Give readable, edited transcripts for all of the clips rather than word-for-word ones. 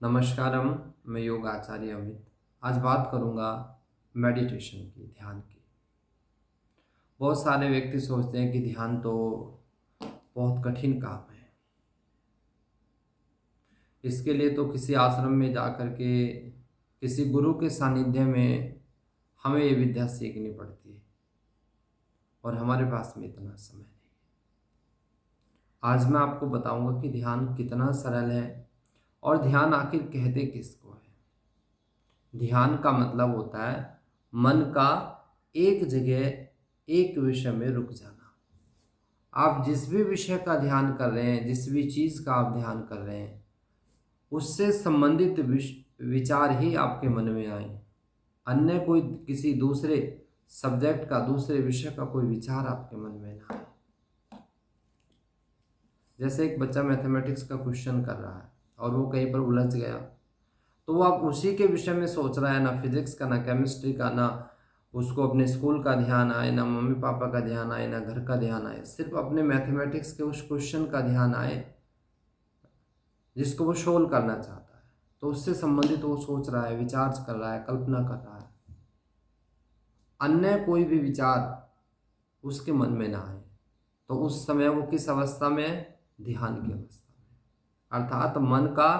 नमस्कारम। मैं योग आचार्य अमित। आज बात करूंगा मेडिटेशन की, ध्यान की। बहुत सारे व्यक्ति सोचते हैं कि ध्यान तो बहुत कठिन काम है। इसके लिए तो किसी आश्रम में जाकर के किसी गुरु के सानिध्य में हमें ये विद्या सीखनी पड़ती है और हमारे पास में इतना समय नहीं। आज मैं आपको बताऊंगा कि ध्यान कितना सरल है और ध्यान आखिर कहते किसको है। ध्यान का मतलब होता है मन का एक जगह एक विषय में रुक जाना। आप जिस भी विषय का ध्यान कर रहे हैं, जिस भी चीज का आप ध्यान कर रहे हैं, उससे संबंधित विचार ही आपके मन में आए। अन्य कोई किसी दूसरे सब्जेक्ट का, दूसरे विषय का कोई विचार आपके मन में ना आए। जैसे एक बच्चा मैथमेटिक्स का क्वेश्चन कर रहा है और वो कहीं पर उलझ गया, तो वो आप उसी के विषय में सोच रहा है, ना फिजिक्स का, ना केमिस्ट्री का, ना उसको अपने स्कूल का ध्यान आए, ना मम्मी पापा का ध्यान आए, ना घर का ध्यान आए। सिर्फ अपने मैथमेटिक्स के उस क्वेश्चन का ध्यान आए जिसको वो सोल्व करना चाहता है। तो उससे संबंधित वो सोच रहा है, विचार कर रहा है, कल्पना कर रहा है। अन्य कोई भी विचार उसके मन में ना आए, तो उस समय वो किस अवस्था में है? ध्यान की अवस्था में। अर्थात मन का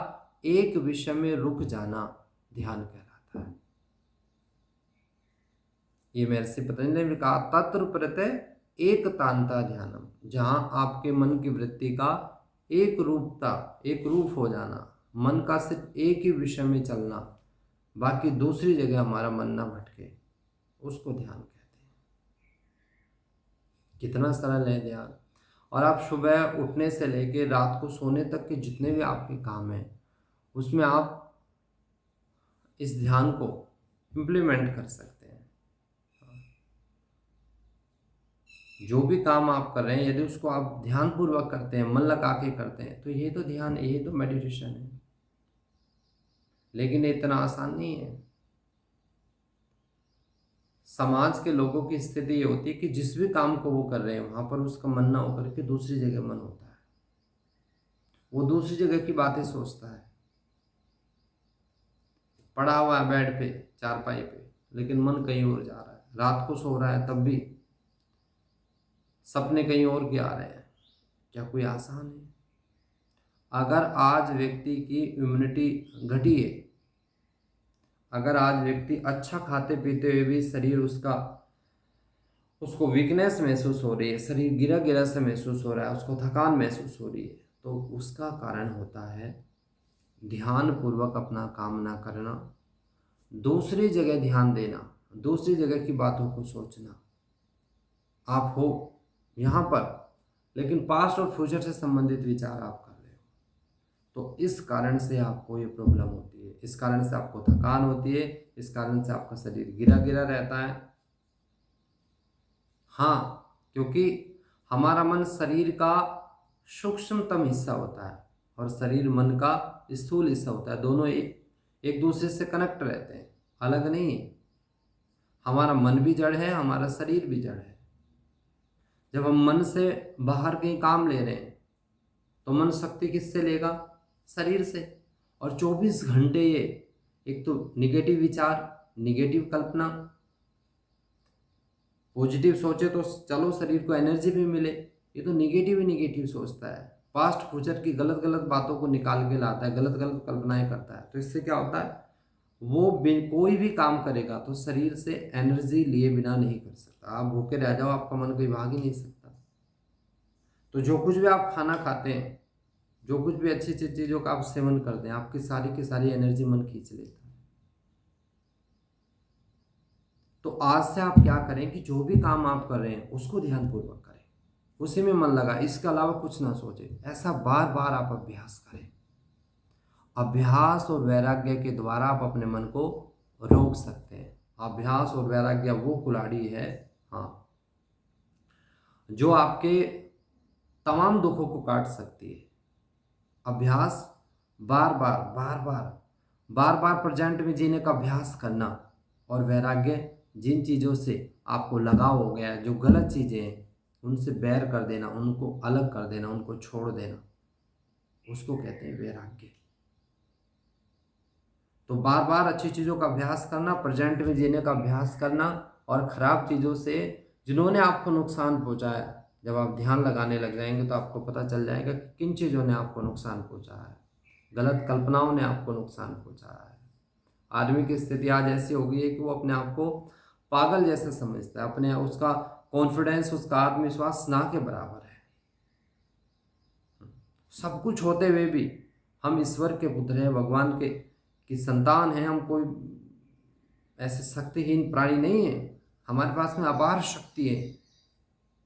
एक विषय में रुक जाना ध्यान कहलाता है। ये महर्षि पतंजलि ने कहा, तत्र प्रत्यय एक तांता ध्यानम। जहां आपके मन की वृत्ति का एक रूपता, एक रूप हो जाना, मन का सिर्फ एक ही विषय में चलना, बाकी दूसरी जगह हमारा मन ना भटके, उसको ध्यान कहते हैं। कितना सरल है ध्यान। और आप सुबह उठने से लेकर रात को सोने तक के जितने भी आपके काम हैं, उसमें आप इस ध्यान को इम्प्लीमेंट कर सकते हैं। जो भी काम आप कर रहे हैं, यदि उसको आप ध्यान पूर्वक करते हैं, मन लगा के करते हैं, तो ये तो ध्यान है, ये तो मेडिटेशन है। लेकिन ये इतना आसान नहीं है। समाज के लोगों की स्थिति ये होती है कि जिस भी काम को वो कर रहे हैं, वहां पर उसका मन ना होकर के दूसरी जगह मन होता है। वो दूसरी जगह की बातें सोचता है, पड़ा हुआ है बेड पे, चारपाई पे, लेकिन मन कहीं और जा रहा है। रात को सो रहा है तब भी सपने कहीं और के आ रहे हैं। क्या कोई आसान है? अगर आज व्यक्ति की इम्यूनिटी घटी है, अगर आज व्यक्ति अच्छा खाते पीते हुए भी शरीर उसको वीकनेस महसूस हो रही है, शरीर गिरा गिरा से महसूस हो रहा है, उसको थकान महसूस हो रही है, तो उसका कारण होता है ध्यान पूर्वक अपना काम ना करना, दूसरी जगह ध्यान देना, दूसरी जगह की बातों को सोचना। आप हो यहाँ पर, लेकिन पास्ट और फ्यूचर से संबंधित विचार आप कर रहे हो, तो इस कारण से आपको ये प्रॉब्लम होती है, इस कारण से आपको थकान होती है, इस कारण से आपका शरीर गिरा गिरा रहता है। हाँ, क्योंकि हमारा मन शरीर का सूक्ष्मतम हिस्सा होता है और शरीर मन का स्थूल हिस्सा होता है। दोनों एक दूसरे से कनेक्ट रहते हैं, अलग नहीं है। हमारा मन भी जड़ है, हमारा शरीर भी जड़ है। जब हम मन से बाहर कहीं काम ले रहे हैं, तो मन शक्ति किससे लेगा? शरीर से। और 24 घंटे ये एक तो निगेटिव विचार, निगेटिव कल्पना, पॉजिटिव सोचे तो चलो शरीर को एनर्जी भी मिले, ये तो निगेटिव ही निगेटिव सोचता है। पास्ट फ्यूचर की गलत गलत बातों को निकाल के लाता है, गलत गलत कल्पनाएं करता है। तो इससे क्या होता है, वो कोई भी काम करेगा तो शरीर से एनर्जी लिए बिना नहीं कर सकता। आप भूखे रह जाओ, आपका मन कहीं भाग ही नहीं सकता। तो जो कुछ भी आप खाना खाते हैं, जो कुछ भी अच्छी अच्छी चीज़ों का आप सेवन करते हैं, आपकी सारी की सारी एनर्जी मन खींच लेता है। तो आज से आप क्या करें कि जो भी काम आप कर रहे हैं उसको ध्यानपूर्वक करें, उसी में मन लगा, इसके अलावा कुछ ना सोचें। ऐसा बार बार आप अभ्यास करें। अभ्यास और वैराग्य के द्वारा आप अपने मन को रोक सकते हैं। अभ्यास और वैराग्य वो कुल्हाड़ी है, हाँ, जो आपके तमाम दुखों को काट सकती है। अभ्यास, बार बार बार बार बार बार प्रेजेंट में जीने का अभ्यास करना। और वैराग्य, जिन चीज़ों से आपको लगाव हो गया है, जो गलत चीज़ें हैं, उनसे बैर कर देना, उनको अलग कर देना, उनको छोड़ देना, उसको कहते हैं वैराग्य। तो बार बार अच्छी चीज़ों का अभ्यास करना, प्रेजेंट में जीने का अभ्यास करना, और ख़राब चीज़ों से जिन्होंने आपको नुकसान पहुंचाया, जब आप ध्यान लगाने लग जाएंगे तो आपको पता चल जाएगा कि किन चीज़ों ने आपको नुकसान पहुंचाया है, गलत कल्पनाओं ने आपको नुकसान पहुंचाया है। आदमी की स्थिति आज ऐसी हो गई है कि वो अपने आप को पागल जैसा समझता है, अपने उसका कॉन्फिडेंस, उसका आत्मविश्वास ना के बराबर है। सब कुछ होते हुए भी हम ईश्वर के पुत्र हैं, भगवान के की संतान हैं, हम कोई ऐसे शक्तिहीन प्राणी नहीं है, हमारे पास में अपार शक्ति है।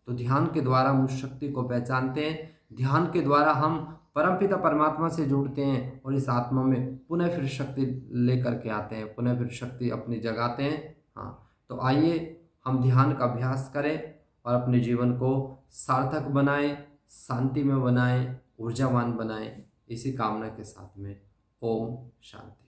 तो ध्यान के द्वारा हम उस शक्ति को पहचानते हैं, ध्यान के द्वारा हम परमपिता परमात्मा से जुड़ते हैं और इस आत्मा में पुनः फिर शक्ति लेकर के आते हैं, पुनः फिर शक्ति अपनी जगाते हैं। हाँ, तो आइए हम ध्यान का अभ्यास करें और अपने जीवन को सार्थक बनाएं, शांति में बनाएं, ऊर्जावान बनाएं। इसी कामना के साथ में ओम शांति।